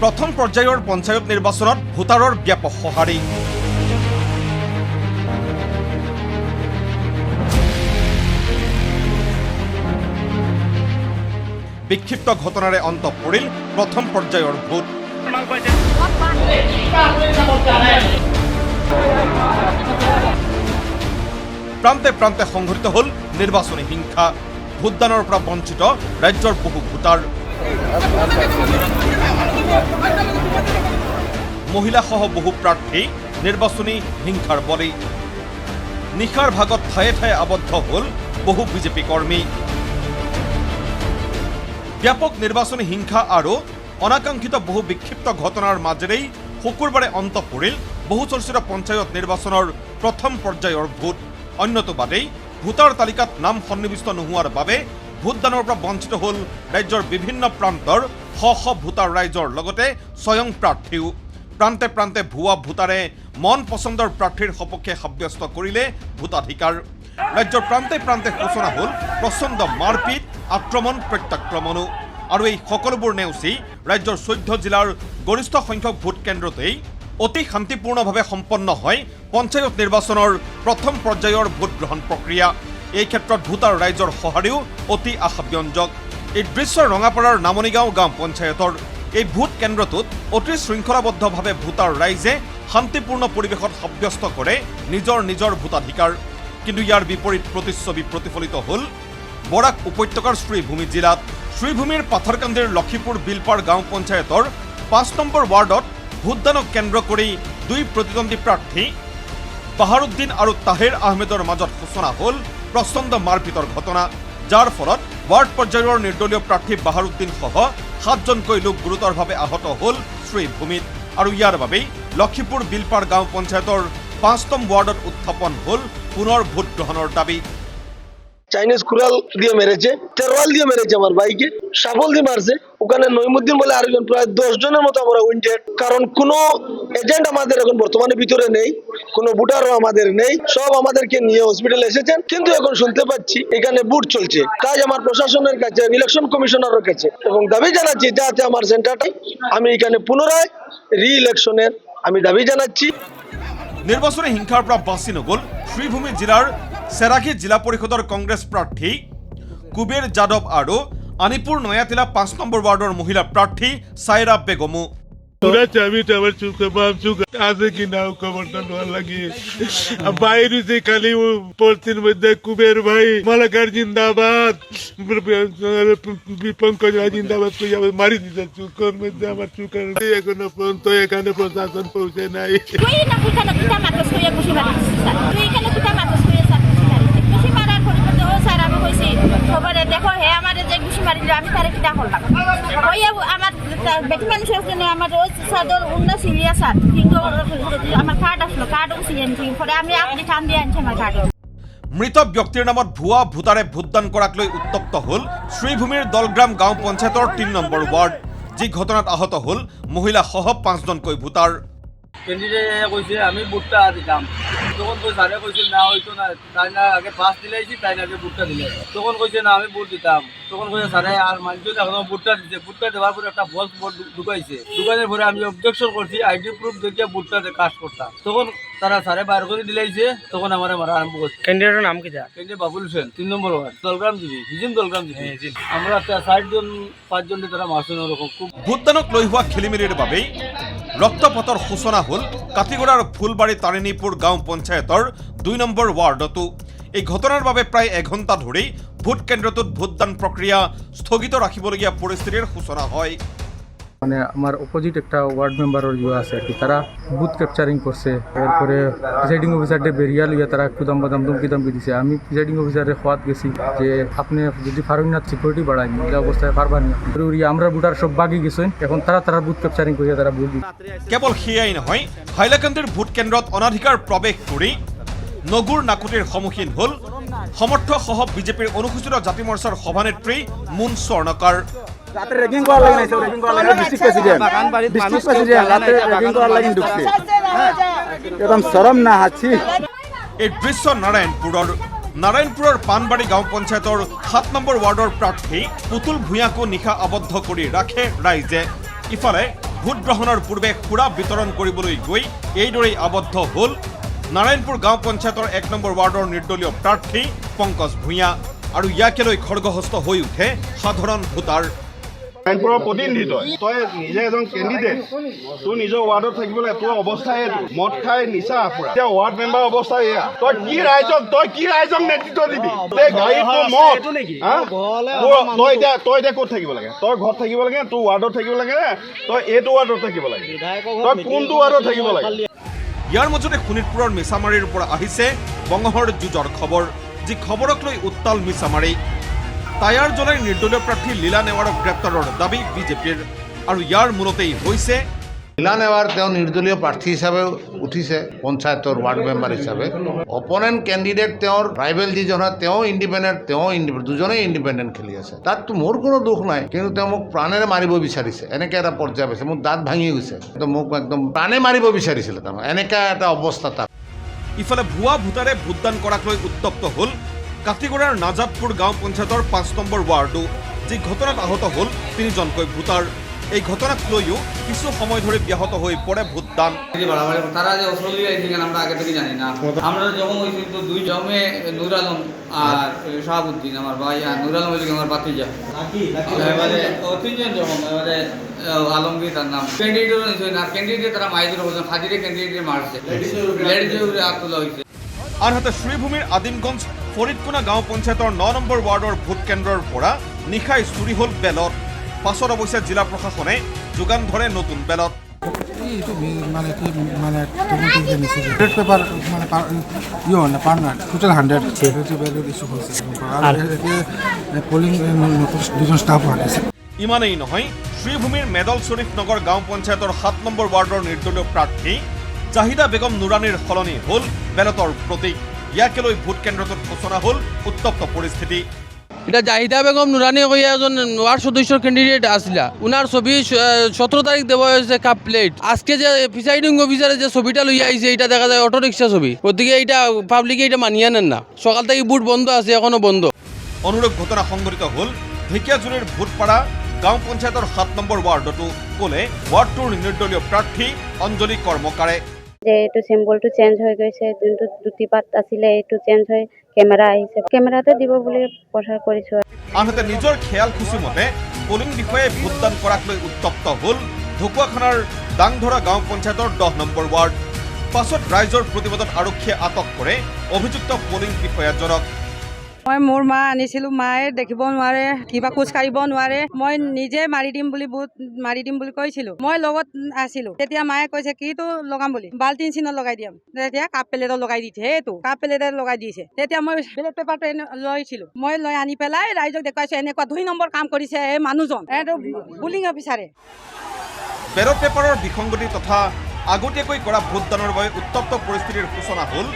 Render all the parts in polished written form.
প্ৰথম পৰ্যায়ৰ পঞ্চায়ত নিৰ্বাচনত ভোটাৰৰ ব্যাপক সঁহাৰি। বিক্ষিপ্ত ঘটনাৰে অন্ত পৰিল প্ৰথম পৰ্যায়ৰ ভোট। প্ৰান্তে প্ৰান্তে সংঘটিত হ'ল নিৰ্বাচনী হিংসা। ভোটদানৰ পৰা বঞ্চিত ৰাজ্যৰ বহু ভোটাৰ। মহিলাসহ বহু প্ৰাৰ্থী নিৰ্বাচনী হিংসাৰ বলি। নিশাৰ ভাগত ঠায়ে ঠায়ে আবদ্ধ হ'ল বহু বিজেপি কৰ্মী। ব্যাপক নিৰ্বাচনী হিংসা আৰু অনাকাংক্ষিত বহু বিক্ষিপ্ত ঘটনাৰ মাজেৰেই শুকুৰবাৰে অন্ত পৰিল বহুচৰ্চিত পঞ্চায়ত নিৰ্বাচনৰ প্ৰথম পৰ্যায়ৰ ভোট। অন্যতোবাদেই ভোটাৰ তালিকাত নাম সন্নিৱিষ্ট নোহোৱাৰ বাবে ভোটদানৰ পৰা বঞ্চিত হ'ল ৰাজ্যৰ বিভিন্ন প্ৰান্তৰ শ শ ভোটাৰ ৰাইজৰ লগতে স্বয়ং প্ৰাৰ্থীও। প্ৰান্তে প্ৰান্তে ভুৱা ভোটাৰে মন পচন্দৰ প্ৰাৰ্থীৰ সপক্ষে সাব্যস্ত কৰিলে ভোটাধিকাৰ। ৰাজ্যৰ প্ৰান্তে প্ৰান্তে সূচনা হ'ল প্ৰচণ্ড মাৰপিট, আক্ৰমণ, প্ৰত্যাক্ৰমণো। আৰু এই সকলোবোৰ নেওচি ৰাজ্যৰ 14 জিলাৰ গৰিষ্ঠ সংখ্যক ভোট কেন্দ্ৰতেই অতি শান্তিপূৰ্ণভাৱে সম্পন্ন হয় পঞ্চায়ত নিৰ্বাচনৰ প্ৰথম পৰ্যায়ৰ ভোটগ্ৰহণ প্ৰক্ৰিয়া। এই ক্ষেত্ৰত ভোটাৰ ৰাইজৰ সঁহাৰিও অতি আশাব্যঞ্জক। এই দৃশ্য ৰঙাপাৰাৰ নামনিগাঁও গাঁও পঞ্চায়তৰ। এই ভোট কেন্দ্ৰটোত অতি শৃংখলাবদ্ধভাৱে ভোটাৰ ৰাইজে শান্তিপূৰ্ণ পৰিৱেশত সাব্যস্ত কৰে নিজৰ নিজৰ ভোটাধিকাৰ। কিন্তু ইয়াৰ বিপৰীত প্ৰতিচ্ছবি প্ৰতিফলিত হ'ল বৰাক উপত্যকাৰ শ্ৰীভূমি জিলাত। শ্ৰীভূমিৰ পাথাৰকান্দিৰ লক্ষীপুৰ বিলপাৰ গাঁও পঞ্চায়তৰ 5 নম্বৰ ৱাৰ্ডত ভোটদানক কেন্দ্ৰ কৰি দুই প্ৰতিদ্বন্দ্বী প্ৰাৰ্থী বাহাৰুদ্দিন আৰু তাহেৰ আহমেদৰ মাজত সূচনা হ'ল প্ৰচণ্ড মাৰপিটৰ ঘটনা, যাৰ ফলত ৱাৰ্ড পৰ্যায়ৰ নিৰ্দলীয় প্ৰাৰ্থী বাহাৰুদ্দিনসহ 7জনকৈ লোক গুৰুতৰভাৱে আহত হ'ল শ্ৰীভূমিত। আৰু ইয়াৰ বাবেই লক্ষীপুৰ বিলপাৰ গাঁও পঞ্চায়তৰ 5ম ৱাৰ্ডত উত্থাপন হ'ল পুনৰ ভোট গ্ৰহণৰ দাবী। চাইনিজ কুড়াল দিয়ে মেরেছে, তেরোয়াল দিয়ে মেরেছে, আমার ভাইকে সাফল দিয়ে মারছে। ওখানে নইমুদ্দিন বলে আরেকজন, প্রায় 10 জনের মতো আমরা উইন্টেড। কারণ কোনো এজেন্ট আমাদের এখন বর্তমানে ভিতরে নেই, কোনো ভোটারও আমাদের নেই, সব আমাদেরকে নিয়ে হসপিটালে এসেছেন। কিন্তু এখন শুনতে পাচ্ছি এখানে বুট চলছে। কাজ আমার প্রশাসনের কাছে, ইলেকশন কমিশনারের কাছে, এবং দাবি জানাচ্ছি যাতে আমার সেন্টারটা আমি এখানে পুনরায় রি-ইলেকশনের আমি দাবি জানাচ্ছি। নিৰ্বাচনী হিংসাৰ পৰা বাচি নগ'ল শ্ৰীভূমি জিলাৰ চেৰাগী জিলা পৰিষদৰ কংগ্ৰেছ প্ৰাৰ্থী কুবেৰ যাদৱ আৰু আনিপুৰ নয়াতিলা 5 নম্বৰ ৱাৰ্ডৰ মহিলা প্ৰাৰ্থী চাইৰা বেগমো। বাইরে যে খালি পশ্চিম মধ্যে কুবের ভাই মালাকার জিন্দাবাদ, পঙ্কজ জিন্দাবাদ মারি দিতে চুকের মধ্যে আমার চুকের এখনো পর্যন্ত এখানে প্রশাসন পৌঁছে নাই। দেখো হে আমার যে ঘুষি মারিল আমি তারে কিটা করলাম ওই আমার বেটি মানুষের জন্য আমার রোজ সাদর উন্না সিরিয়াস আর কিন্তু আমার কার্ড আসলো কার্ডও সিএনজি পরে আমি আপনি টান দিয়ে আনছি আমার কার্ড। মৃত ব্যক্তিৰ নামত ভুৱা ভোটাৰে ভোটদান কৰাক লৈ উত্তপ্ত হ'ল শ্ৰীভূমিৰ দলগ্ৰাম গাঁও পঞ্চায়তৰ 3 নম্বৰ ৱাৰ্ড, যি ঘটনাত আহত হ'ল মহিলাসহ 5জনকৈ ভোটাৰ। ক্যান্ডিডেট কইছে আমি ভোটটা দিতাম, তখন কই স্যারে কইছিল না হইতো না, তাই না আগে পাস দিলাইছি, তাই না আগে ভোটটা দিলাই। তখন কইছে না আমি ভোট দিতাম, তখন কইছে স্যারে আর মানছো এখনো ভোটটা দিতে। ভোটটা দেওয়ার পরে একটা ফলস ভোট ঢুকাইছে, ঢুকানোর পরে আমি অবজেকশন করছি, আইডি প্রুফ দেখিয়ে ভোটটা কাস্ট করতাম। তখন তারা স্যারে বাইর করে দিলাইছে, তখন আমার মারা আরম্ভ করছে। ক্যান্ডিডেটের নাম কি? Candidate Babul Hossain, 3 number ward, Dalgram GB, হিজিম দলগ্রাম জিবি। আমরা 4জন 5জন তারা মারছেন ওরকম। খুব ভোটদানক লৈ হোৱা খেলিমেলিৰ বাবেই ৰক্তপাতৰ সূচনা হ'ল কাটিগড়াৰ ফুলবাৰী তাৰিণীপুৰ গাঁও পঞ্চায়তৰ 2 নম্বৰ ৱাৰ্ডতো। এই ঘটনাৰ বাবে প্ৰায় এঘণ্টা ধৰি ভোট কেন্দ্ৰটোত ভোটদান প্ৰক্ৰিয়া স্থগিত ৰাখিবলগীয়া পৰিস্থিতিৰ সূচনা হয়। মানে আমার অপোজিট একটা ওয়ার্ড মেম্বারের ইয়ে আছে আর কি, তারা বুথ ক্যাপচারিং করছে। এরপরে প্রিসাইডিং অফিসারকে বেরিয়া লইয়া তারা একটু ধমকি দিছে। আমি প্রিসাইডিং অফিসারের খোয়াত গেছি যে আপনি যদি পারেন না সিকিউরিটি বাড়াই এই অবস্থায় পারবা না। আমরা ভোটার সব বাগি গেছেন, এখন তারা বুথ ক্যাপচারিং করিয়া তারা ভোট দিচ্ছে। কেৱল সেয়াই নহয়, হাইলাকান্দিৰ ভোট কেন্দ্ৰত অনাধিকাৰ প্ৰৱেশ কৰি নগুৰ নাকুতিৰ সন্মুখীন হ'ল সমৰ্থকসহ বিজেপিৰ অনুসূচিত জাতি মৰ্চাৰ সভানেত্ৰী মুন স্বৰ্ণকাৰ। রাতে রেগিং করার লাগে না, রেগিং করার লাগে ডিস্ট্রিক্ট প্রেসিডেন্ট রাতে রেগিং করার লাগে ঢুকছে। একদম শরম না হাঁচি। এই দৃশ্য নাৰায়ণপুৰৰ পানবাৰী গাঁও পঞ্চায়তৰ 7 নম্বৰ ৱাৰ্ডৰ প্ৰাৰ্থী পুতুল ভূঞাকো নিশা আবদ্ধ কৰি ৰাখে ৰাইজে। ইফালে ভোট গ্ৰহণৰ পূৰ্বে সুৰা বিতৰণ কৰিবলৈ গৈ এইদৰেই আবদ্ধ হ'ল নাৰায়ণপুৰ গাঁও পঞ্চায়তৰ 1 নম্বৰ ৱাৰ্ডৰ নিৰ্দলীয় প্ৰাৰ্থী পংকজ ভূঞা আৰু ইয়াকে লৈ খৰ্গহস্ত হৈ উঠে সাধাৰণ ভোটাৰ। নাৰায়ণপুৰৰ প্ৰতিনিধি তই নিজে এজন কেণ্ডিডেট, তোৰ নিজৰ ৱাৰ্ডত থাকিবলৈ তোৰ অৱস্থাই মদ খাই নিচা ফুৰা, এতিয়া ৱাৰ্ড মেম্বাৰ অৱস্থা এয়া। তই কি ৰাইজক নেতৃত্ব দিবি? গাড়ীত তোৰ মদ, তই এতিয়া ক'ত থাকিব লাগে? তই ঘৰত থাকিব লাগে, তোৰ ৱাৰ্ডত থাকিব লাগে নে তই এইটো ৱাৰ্ডত থাকিব লাগে? তই কোনটো ৱাৰ্ডত থাকিব লাগে? ইয়াৰ মাজতে শোণিতপুৰৰ মিছামাৰীৰ পৰা আহিছে বঙহৰ যুঁজৰ খবৰ, যি খবৰক লৈ উত্তাল মিছামাৰী। টায়াৰ জ্বলাই নিৰ্দলীয় প্ৰাৰ্থী লীলা নেৱাৰক গ্ৰেপ্তাৰৰ দাবী বিজেপিৰ, আৰু ইয়াৰ মূলতেই হৈছে লীলা নেৱাৰ তেওঁ নিৰ্দলীয় প্ৰাৰ্থী হিচাপে উঠিছে পঞ্চায়তৰ ৱাৰ্ড মেম্বাৰ হিচাপে। অপনেণ্ট কেণ্ডিডেট তেওঁৰ ৰাইভেল যিজন হয় তেওঁ ইণ্ডিপেণ্ডেণ্ট, দুজনেই ইণ্ডিপেণ্ডেণ্ট খেলি আছে। তাততো মোৰ কোনো দুখ নাই, কিন্তু তেওঁ মোক প্ৰাণেৰে মাৰিব বিচাৰিছে। এনেকৈ এটা পৰ্যায় পাইছে, মোৰ দাঁত ভাঙি গৈছে। মোক একদম প্ৰাণে মাৰিব বিচাৰিছিলে তাৰমানে, এনেকুৱা এটা অৱস্থা তাত। ইফালে ভুৱা ভোটাৰে ভোটদান কৰাক লৈ উত্তপ্ত হ'ল কাটিগড়াৰ নাজাবপুৰ গাঁও পঞ্চায়তৰ 5 নম্বৰ ৱাৰ্ডো, যি ঘটনাত আহত হ'ল 3জনকৈ ভোটাৰ। এই ঘটনাক লৈও কিছু সময় ধরে ব্যাহত হয়ে পড়ে ভোটদান। তারা যে অসলি আইছিলেন আমরা আগে থেকে জানি না। আমরা যখন হয়েছিল তো দুই জমে নূর আলম আর শাহাবুদ্দিন আমার ভাই, আর নূর আলম হয়েছিল আমার বাতিজা, এবারে 3জন যখন এবারে আলমগীর তার নাম ক্যান্ডিডেট হয়েছে না, ক্যান্ডিডেট তারা মাইজুর বলছেন হাজিরে ক্যান্ডিডেট মারছে, লেডিজে উপরে হাত তোলা হয়েছে। আনহাতে শ্রীভূমির আদিমগঞ্জ ফরিদকোনা গাঁও পঞ্চায়তৰ 9 নম্বৰ ৱাৰ্ডৰ ভোট কেন্দ্ৰৰ পৰা নিশাই চুৰি হ'ল বেলট। পাছত অৱশ্যে জিলা প্ৰশাসনে যোগান ধৰে নতুন বেলট। ইমানেই নহয়, শ্ৰীভূমিৰ মেদল শৰীফ নগৰ গাঁও পঞ্চায়তৰ 7 নম্বৰ ৱাৰ্ডৰ নিৰ্দলীয় প্ৰাৰ্থী জাহিদা বেগম নুৰানীৰ সলনি হ'ল বেলটৰ প্ৰতীক। ইয়াকে লৈ ভোট কেন্দ্ৰটোত সূচনা হ'ল উত্তপ্ত পৰিস্থিতি। এটা জাহিদা বেগম নুরানি কইয়া একজন ওয়ার্ড সদস্যর ক্যান্ডিডেট আসলা, উনার ছবি 17 তারিখ দেওয়া হয়েছে কাপ প্লেট। আজকে যে প্রিসাইডিং অফিসারে যে ছবিটা লইয়া আইছে এটা দেখা যায় অটো রিক্সা ছবি, গতিকে এটা পাবলিকে এটা মানিয়া নেন না। সকাল থেকে বুট বন্ধ আছে, এখনো বন্ধ। অনুৰূপ ঘটনা সংঘটিত হ'ল ঢেকিয়াজুলিৰ ভোটপাৰা গাঁও পঞ্চায়তৰ 7 নম্বৰ ৱাৰ্ডতো, ক'লে ৱাৰ্ডটোৰ নিৰ্দলীয় প্ৰাৰ্থী অঞ্জলি কৰ্মকাৰে। যে এইটো চিম্বলটো চেঞ্জ হৈ গৈছে, যোনটো দুটিপাত আছিলে এইটো চেঞ্জ হৈ কেমেৰা আহিছে, কেমেৰাতে দিব বুলি প্ৰচাৰ কৰিছোঁ। আনহাতে নিজৰ খেয়াল খুচি মতে পলিং বিষয়ে ভোটদান কৰাক লৈ উত্তপ্ত হ'ল ঢকুৱাখানাৰ ডাংধৰা গাঁও পঞ্চায়তৰ 10 নম্বৰ ৱাৰ্ড। পাছত ৰাইজৰ প্ৰতিবাদত আৰক্ষীয়ে আটক কৰে অভিযুক্ত পলিং বিষয়াজনক। মই মোৰ মা আনিছিলোঁ, মায়ে দেখিব নোৱাৰে, কিবা খোজ কাঢ়িব নোৱাৰে। মই নিজে মাৰি দিম বুলি কৈছিলোঁ, মই লগত আছিলোঁ। তেতিয়া মায়ে কৈছে কিটো লগাম বুলি, বাল্টিন চিনত লগাই দিম। তেতিয়া কাপ প্লেটত লগাই দিছে, এইটো কাপ প্লেটত লগাই দিছে। তেতিয়া মই বেলেট পেপাৰটো লৈছিলোঁ, মই লৈ আনি পেলাই ৰাইজক দেখুৱাইছোঁ, এনেকুৱা 2 নম্বৰ কাম কৰিছে এই মানুহজন, এইটো পুলিং অফিচাৰে। বেলট পেপাৰৰ বিসংগতি তথা আগতীয়াকৈ কৰা ভোটদানৰ বাবে উত্তপ্ত পৰিস্থিতিৰ সূচনা হ'ল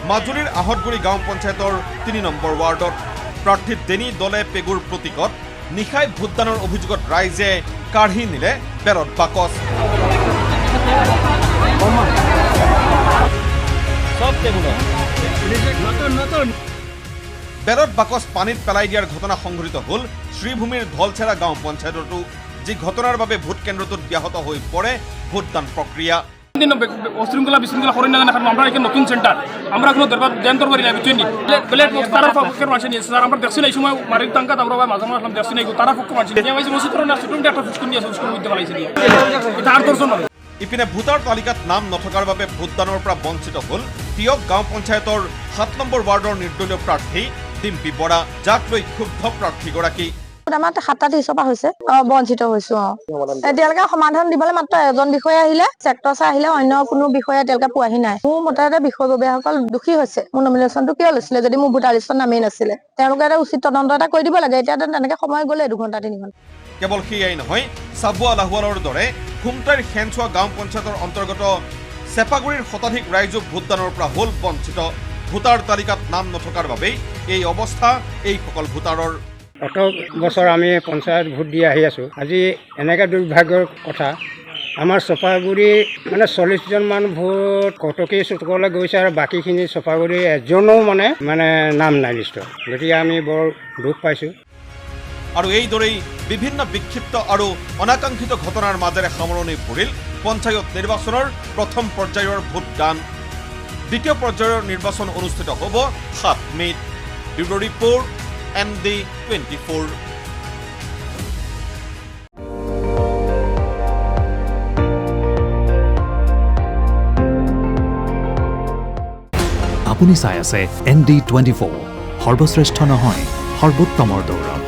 মাজুলীৰ আহতগুৰি গাঁও পঞ্চায়তৰ 3 নম্বৰ ৱাৰ্ডত। প্ৰাৰ্থী ডেনি দলে পেগুৰ প্ৰতীকত নিশাই ভোটদানৰ অভিযোগত ৰাইজে কাঢ়ি নিলে বেলট বাকচ। বেলট বাকচ পানীত পেলাই দিয়াৰ ঘটনা সংঘটিত হ'ল শ্ৰীভূমিৰ ধলচেৰা গাঁও পঞ্চায়ততো, যি ঘটনাৰ বাবে ভোট কেন্দ্ৰটোত ব্যাহত হৈ পৰে ভোটদান প্রক্রিয়া। অশৃঙ্খলা বিশৃঙ্খলা করেন না কারণ আমরা এখানে নতুন সেন্টার, আমরা কোনো জ্ঞান তরবারি না বুঝছেন। প্লেট তারা পক্ষের মানুষ নিয়ে স্যার আমরা দেখছি না এই সময় মারির টাঙ্কা তারপর মাঝে মাঝে আসলাম দেখছি না তারা পক্ষ মানুষ নিয়ে হয়েছে মসজিদ না স্টুডেন্ট একটা ফুসকুন দিয়ে স্কুলের মধ্যে বানাইছে এটা আর দর্শন নয়। ইপিনে ভোটাৰ তালিকাত নাম নথকাৰ বাবে ভোটদানৰ পৰা বঞ্চিত হ'ল টিয়ক গাঁও পঞ্চায়তৰ 7 নম্বৰ ৱাৰ্ডৰ নিৰ্দলীয় প্ৰাৰ্থী ডিম্পী বৰা, যাক লৈ ক্ষুব্ধ প্ৰাৰ্থীগৰাকী। আমাৰ 7টা 30 পৰা হৈছে বঞ্চিত হৈছো। এতিয়ালৈকে সমাধান দিবলৈ মাত্ৰ এজন বিষয়া আহিলে, চেক্টৰ চাই আহিলে, অন্য কোনো বিষয়া এতিয়ালৈকে পোৱাহি নাই। মোৰ মতে বিষয়ববীয়াসকল দুখী হৈছে। মোৰ নমিনেশ্যনটো কিয় লৈছিলে যদি মোৰ ভোটাৰ লিষ্টত নামেই নাছিলে? তেওঁলোকে এটা উচিত তদন্ত এটা কৰি দিব লাগে। এতিয়া তেনেকে সময় গ'লে 2 ঘণ্টা 3 ঘণ্টা। কেৱল সেয়াই নহয়, চাবুৱা লাহোৱালৰ দৰে খুমটাইৰ খেনচোৱা গাঁও পঞ্চায়তৰ অন্তৰ্গত চেপাগুৰিৰ শতাধিক ৰাইজো ভোটদানৰ পৰা হ'ল বঞ্চিত। ভোটাৰ তালিকাত নাম নথকাৰ বাবেই এই অৱস্থা এইসকল ভোটাৰৰ। কত বছৰ আমি পঞ্চায়ত ভোট দি আহি আছোঁ, আজি এনেকৈ দুৰ্ভাগ্যৰ কথা। আমাৰ চপাগুৰি মানে 40জন মান ভোট কটকী চুটকলৈ গৈছে আৰু বাকীখিনি চপাগুৰি এজনো মানে নাম নাই লিষ্টত। গতিকে আমি বৰ দুখ পাইছোঁ। আৰু এইদৰেই বিভিন্ন বিক্ষিপ্ত আৰু অনাকাংক্ষিত ঘটনাৰ মাজেৰে সামৰণি পৰিল পঞ্চায়ত নিৰ্বাচনৰ প্ৰথম পৰ্যায়ৰ ভোটদান। দ্বিতীয় পৰ্যায়ৰ নিৰ্বাচন অনুষ্ঠিত হ'ব 7 মে'ত। Bureau' report ND24। আপুনি চাই আছে ND24, সৰ্বশ্ৰেষ্ঠ নহয় সৰ্বোত্তমৰ দৌৰ।